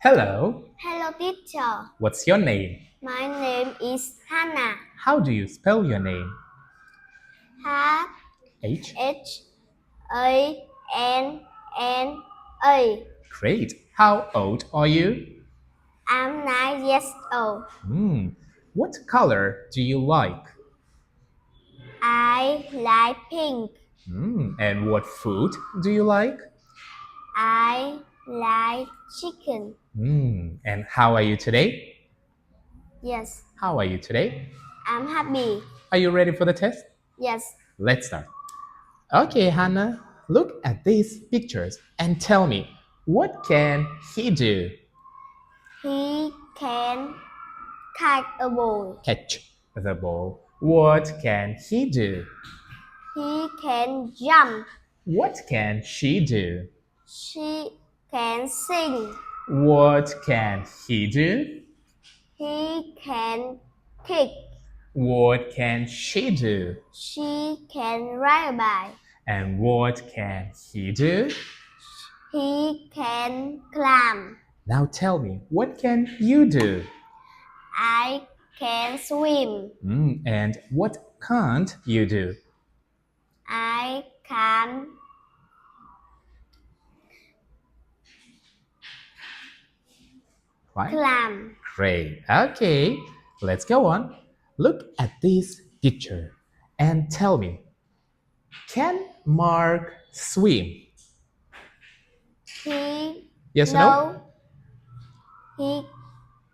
Hello, Hello, teacher. what's your name? My name is Hannah. How do you spell your name? H H. H A N N A. Great. How old are you? I'm 9 years old. What color do you like? I like pink. And what food do you like? I like chicken. And how are you today? Yes, How are you today? I'm happy. Are you ready for the test? Yes, Let's start. Okay, Hannah, look at these pictures and tell me, what can he do? he can catch a ball. Catch the ball. What can he do? He can jump. What can she do? She can sing. What can he do? He can kick. What can she do? She can ride a bike. And what can he do? He can climb. Now tell me, what can you do? I can swim. And what can't you do? I can Right? climb. Great. Okay, let's go on. Look at this picture and tell me, can Mark swim? He Yes or no? no, he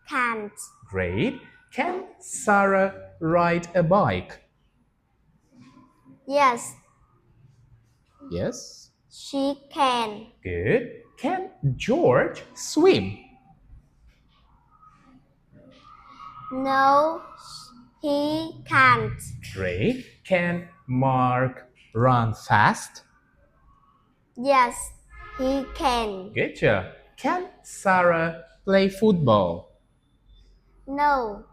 can't. Great. Can Sarah ride a bike? Yes, Yes. she can. Good. Can George swim? No, he can't. Great. Can Mark run fast? Yes, he can. Good job. Can Sarah play football? No,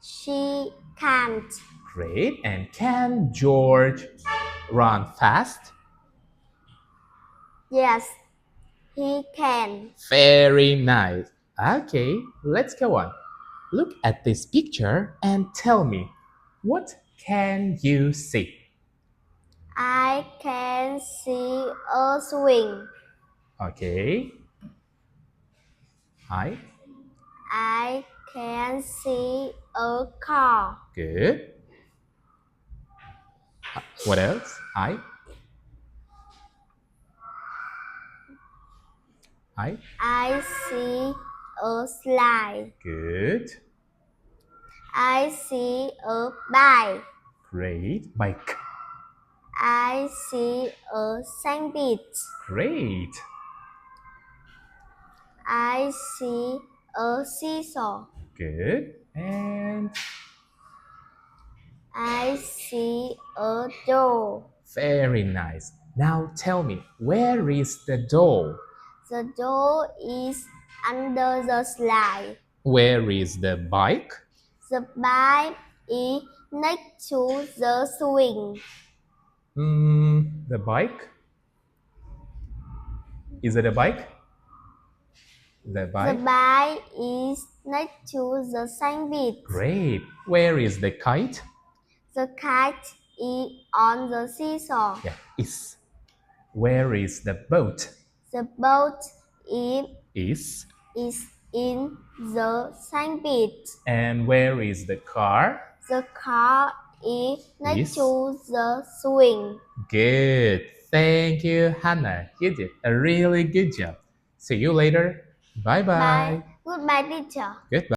she can't. Great. And can George run fast? Yes, he can. Very nice. Okay, let's go on. Look at this picture and tell me, what can you see? I can see a swing. Okay. Hi. I can see a car. Good. What else? I. I see a slide. Good. I see a bike. Great. Bike. I see a sandwich. Great. I see a seesaw. Good. And I see a door. very nice. Now tell me, where is the door? The door is under the slide. Where is the bike? The bike is next to the swing. The bike? Is it a bike? The The bike? bike is next to the sandwich. Great. Where is the kite? The kite is on the seesaw. Yeah, is. Where is the boat? The boat is Is. in the sandwich. And where is the car? The car is next Is. to the swing. Good. Thank you, Hannah. You did a really good job. See you later. Bye bye. Bye. Goodbye, teacher. Goodbye.